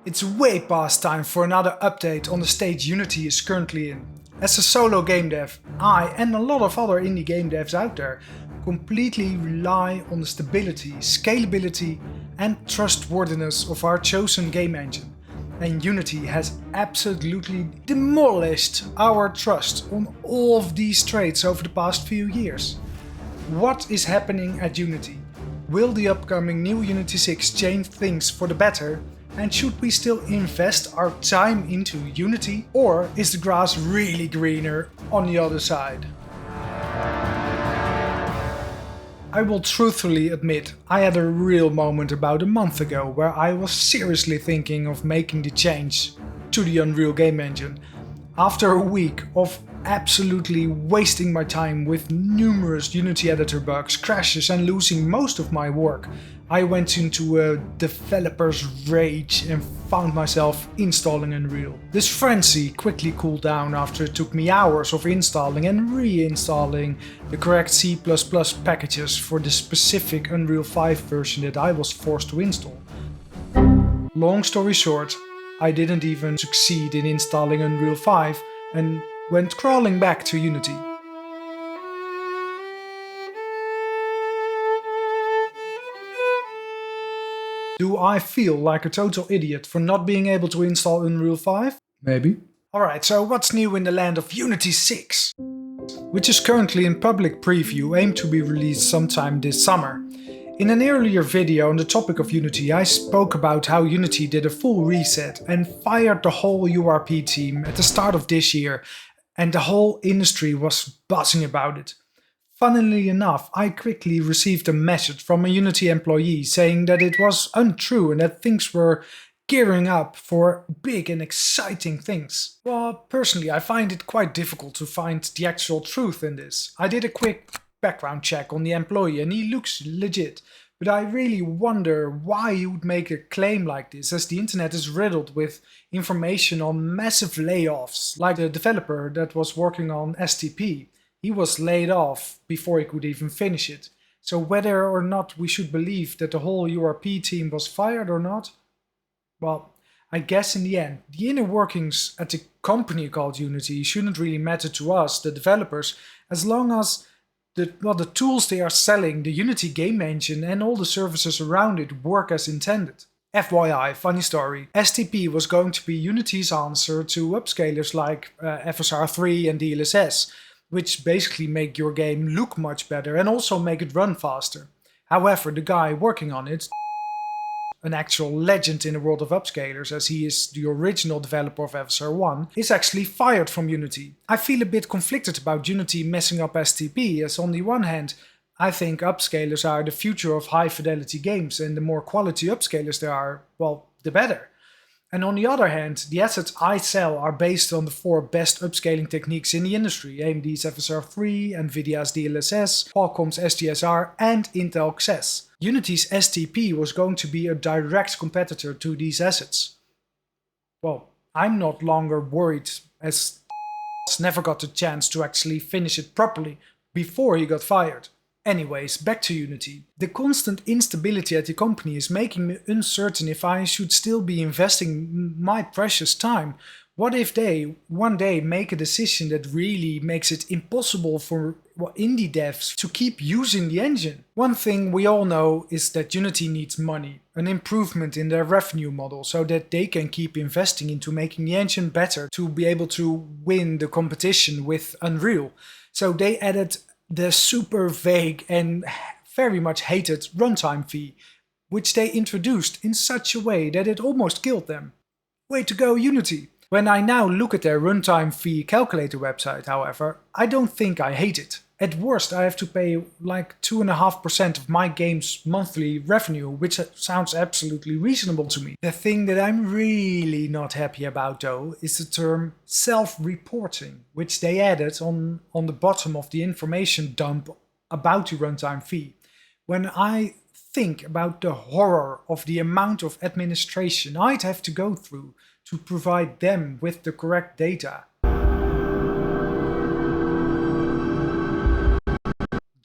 It's way past time for another update on the state Unity is currently in. As a solo game dev, I and a lot of other indie game devs out there completely rely on the stability, scalability and trustworthiness of our chosen game engine. And Unity has absolutely demolished our trust on all of these traits over the past few years. What is happening at Unity? Will the upcoming new Unity 6 change things for the better? And should we still invest our time into Unity? Or is the grass really greener on the other side? I will truthfully admit, I had a real moment about a month ago where I was seriously thinking of making the change to the Unreal game engine. After a week of absolutely wasting my time with numerous Unity editor bugs, crashes and losing most of my work, I went into a developer's rage and found myself installing Unreal. This frenzy quickly cooled down after it took me hours of installing and reinstalling the correct C++ packages for the specific Unreal 5 version that I was forced to install. Long story short, I didn't even succeed in installing Unreal 5 and went crawling back to Unity. Do I feel like a total idiot for not being able to install Unreal 5? Maybe. Alright, so what's new in the land of Unity 6? Which is currently in public preview, aimed to be released sometime this summer. In an earlier video on the topic of Unity, I spoke about how Unity did a full reset and fired the whole URP team at the start of this year, and the whole industry was buzzing about it. Funnily enough, I quickly received a message from a Unity employee saying that it was untrue and that things were gearing up for big and exciting things. Well, personally, I find it quite difficult to find the actual truth in this. I did a quick background check on the employee and he looks legit, but I really wonder why he would make a claim like this, as the internet is riddled with information on massive layoffs, like the developer that was working on STP. He was laid off before he could even finish it. So whether or not we should believe that the whole URP team was fired or not, well, I guess in the end, the inner workings at the company called Unity shouldn't really matter to us, the developers, as long as the tools they are selling, the Unity game engine and all the services around it work as intended. FYI, funny story, STP was going to be Unity's answer to upscalers like FSR3 and DLSS, which basically make your game look much better and also make it run faster. However, the guy working on it, an actual legend in the world of upscalers as he is the original developer of FSR1, is actually fired from Unity. I feel a bit conflicted about Unity messing up STP, as on the one hand, I think upscalers are the future of high fidelity games and the more quality upscalers there are, well, the better. And on the other hand, the assets I sell are based on the 4 best upscaling techniques in the industry: AMD's FSR3, Nvidia's DLSS, Qualcomm's SDSR and Intel XS. Unity's STP was going to be a direct competitor to these assets. Well, I'm not longer worried, as never got the chance to actually finish it properly before he got fired. Anyways, back to Unity. The constant instability at the company is making me uncertain if I should still be investing my precious time. What if they one day make a decision that really makes it impossible for indie devs to keep using the engine? One thing we all know is that Unity needs money, an improvement in their revenue model, so that they can keep investing into making the engine better to be able to win the competition with Unreal. So they added the super vague and very much hated runtime fee, which they introduced in such a way that it almost killed them. Way to go, Unity! When I now look at their runtime fee calculator website, however, I don't think I hate it. At worst, I have to pay like 2.5% of my game's monthly revenue, which sounds absolutely reasonable to me. The thing that I'm really not happy about though is the term self-reporting, which they added on the bottom of the information dump about the runtime fee. When I think about the horror of the amount of administration I'd have to go through to provide them with the correct data,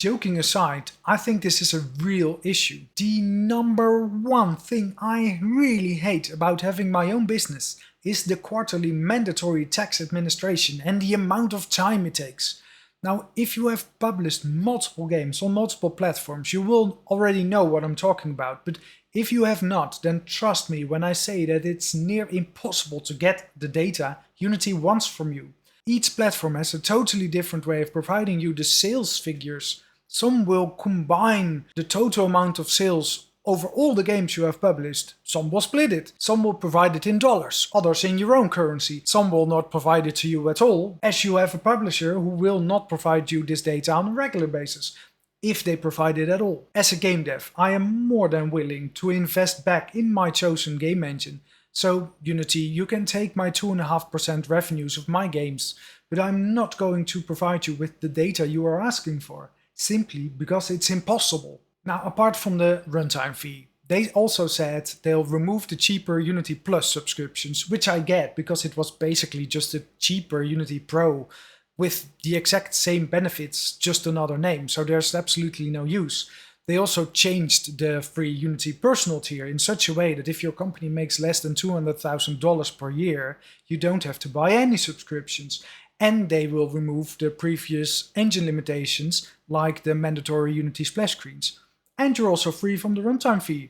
Joking aside, I think this is a real issue. The number one thing I really hate about having my own business is the quarterly mandatory tax administration and the amount of time it takes. Now, if you have published multiple games on multiple platforms, you will already know what I'm talking about, but if you have not, then trust me when I say that it's near impossible to get the data Unity wants from you. Each platform has a totally different way of providing you the sales figures. Some will combine the total amount of sales over all the games you have published. Some will split it. Some will provide it in dollars, others in your own currency. Some will not provide it to you at all, as you have a publisher who will not provide you this data on a regular basis, if they provide it at all. As a game dev, I am more than willing to invest back in my chosen game engine. So Unity, you can take my 2.5% revenues of my games, but I'm not going to provide you with the data you are asking for, simply because it's impossible. Now, apart from the runtime fee, they also said they'll remove the cheaper Unity Plus subscriptions, which I get because it was basically just a cheaper Unity Pro with the exact same benefits, just another name, so there's absolutely no use. They also changed the free Unity personal tier in such a way that if your company makes less than $200,000 per year, you don't have to buy any subscriptions. And they will remove the previous engine limitations like the mandatory Unity splash screens. And you're also free from the runtime fee.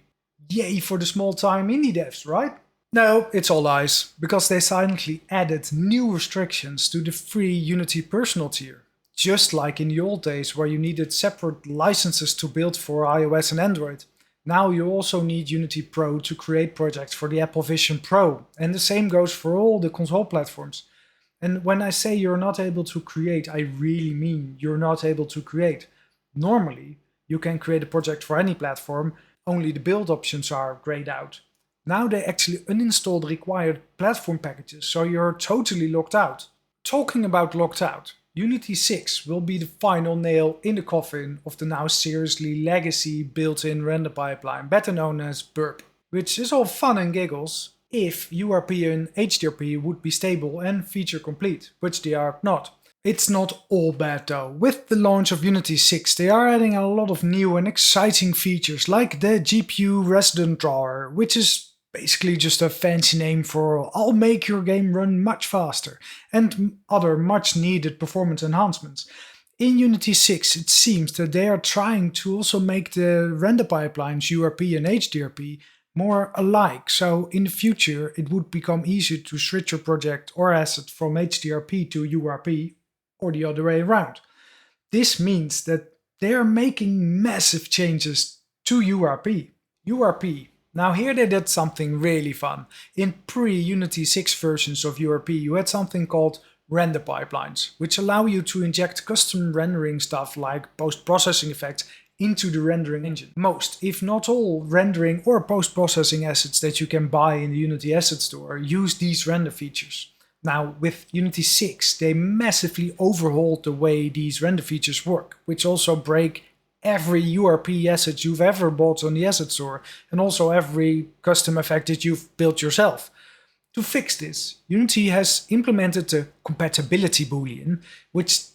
Yay for the small-time indie devs, right? No, it's all lies, because they silently added new restrictions to the free Unity personal tier. Just like in the old days where you needed separate licenses to build for iOS and Android. Now you also need Unity Pro to create projects for the Apple Vision Pro, and the same goes for all the console platforms. And when I say you're not able to create, I really mean you're not able to create. Normally, you can create a project for any platform, only the build options are grayed out. Now they actually uninstall the required platform packages, so you're totally locked out. Talking about locked out, Unity 6 will be the final nail in the coffin of the now seriously legacy built-in render pipeline, better known as burp, which is all fun and giggles if URP and HDRP would be stable and feature complete, which they are not. It's not all bad though. With the launch of Unity 6 they are adding a lot of new and exciting features like the GPU resident drawer, which is basically just a fancy name for I'll make your game run much faster, and other much needed performance enhancements. In Unity 6 it seems that they are trying to also make the render pipelines URP and HDRP more alike, so in the future it would become easier to switch your project or asset from HDRP to URP or the other way around. This means that they are making massive changes to URP. URP. Now here they did something really fun. In pre-Unity 6 versions of URP you had something called render pipelines, which allow you to inject custom rendering stuff like post-processing effects into the rendering engine. Most, if not all, rendering or post-processing assets that you can buy in the Unity Asset Store use these render features. Now with Unity 6 they massively overhauled the way these render features work, which also break every URP asset you've ever bought on the Asset Store, and also every custom effect that you've built yourself. To fix this, Unity has implemented the compatibility boolean, which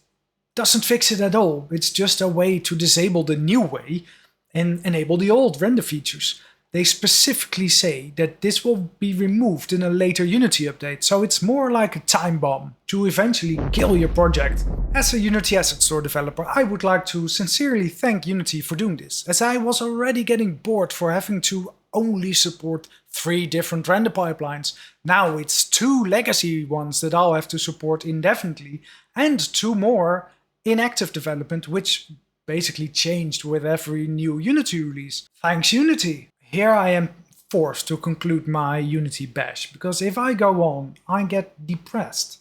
doesn't fix it at all. It's just a way to disable the new way and enable the old render features. They specifically say that this will be removed in a later Unity update, so it's more like a time bomb to eventually kill your project. As a Unity Asset Store developer, I would like to sincerely thank Unity for doing this, as I was already getting bored for having to only support 3 different render pipelines. Now it's 2 legacy ones that I'll have to support indefinitely, and 2 more in active development, which basically changed with every new Unity release. Thanks Unity! Here I am forced to conclude my Unity bash, because if I go on, I get depressed.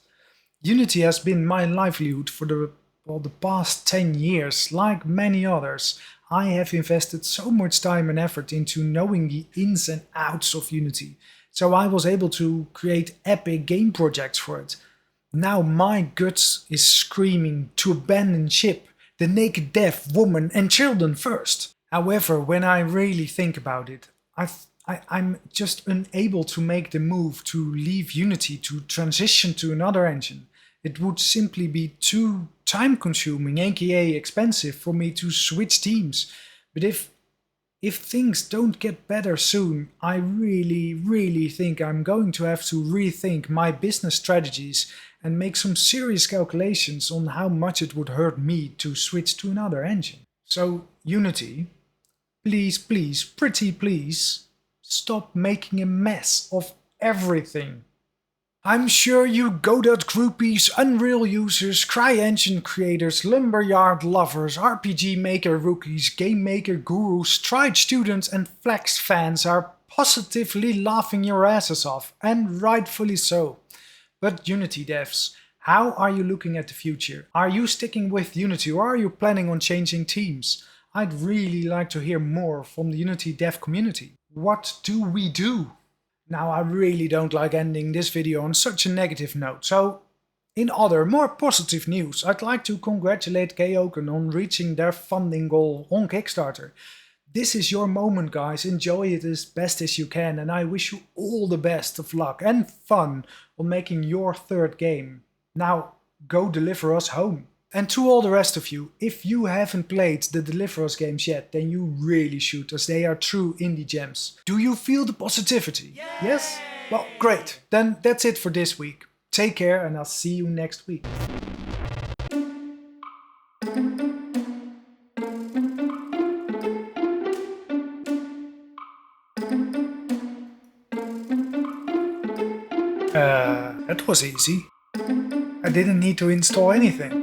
Unity has been my livelihood for the past 10 years, like many others. I have invested so much time and effort into knowing the ins and outs of Unity, so I was able to create epic game projects for it. Now my guts is screaming to abandon ship, the naked deaf, woman and children first. However, when I really think about it, I'm just unable to make the move to leave Unity to transition to another engine. It would simply be too time consuming, aka expensive, for me to switch teams. But if things don't get better soon, I really think I'm going to have to rethink my business strategies and make some serious calculations on how much it would hurt me to switch to another engine. So, Unity, please, pretty please, stop making a mess of everything. I'm sure you Godot groupies, Unreal users, CryEngine creators, Lumberyard lovers, RPG Maker rookies, Game Maker gurus, Stride students and Flex fans are positively laughing your asses off, and rightfully so. But Unity devs, how are you looking at the future? Are you sticking with Unity or are you planning on changing teams? I'd really like to hear more from the Unity dev community. What do we do? Now, I really don't like ending this video on such a negative note, so in other, more positive news, I'd like to congratulate Keoken on reaching their funding goal on Kickstarter. This is your moment, guys, enjoy it as best as you can, and I wish you all the best of luck and fun on making your third game. Now, go deliver us home. And to all the rest of you, if you haven't played the Deliver Us games yet, then you really should, as they are true indie gems. Do you feel the positivity? Yay! Yes? Well, great. Then that's it for this week. Take care and I'll see you next week. That was easy. I didn't need to install anything.